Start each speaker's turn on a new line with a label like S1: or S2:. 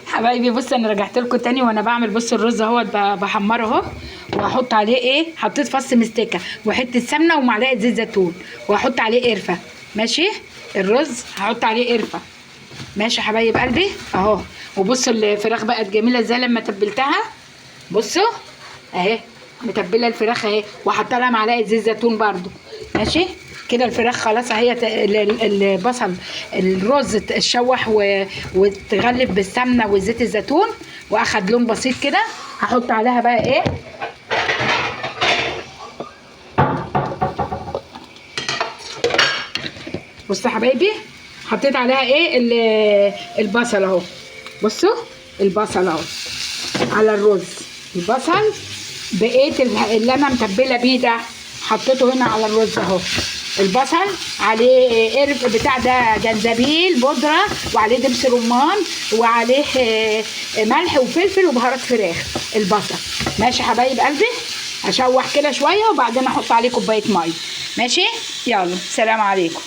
S1: حبايبي بص انا رجعت لكم تاني وانا بعمل. بص الرز اهوت بحمره اهو، وهحط عليه ايه، حطيت فص مستكه وحته سمنه ومعلقه زيت زيتون، وهحط عليه قرفه. ماشي، الرز هحط عليه قرفه. ماشي يا حبايب قلبي اهو. وبصوا الفراخ بقت جميله ازاي لما تبلتها. بصوا اهي متبله الفراخ اهي، وحاطه لها معلقه زيت زيتون برده. ماشي كده الفراخ خلاص اهي. البصل الرز اتشوح وتغلف بالسمنه وزيت الزيتون واخد لون بسيط كده. هحط عليها بقى ايه، بصوا يا حبايبي حطيت عليها ايه البصل اهو. بصوا البصل اهو على الرز. البصل بقيت اللي انا متبله بيه ده حطيته هنا على الرز اهو. البصل عليه قرف بتاع ده جنزبيل بودره، وعليه دبس رمان، وعليه ملح وفلفل وبهارات فراخ. البصل ماشي يا حبايب قلبي. هشوح كده شويه وبعدين احط عليه كوبايه ميه. ماشي، يلا سلام عليكم.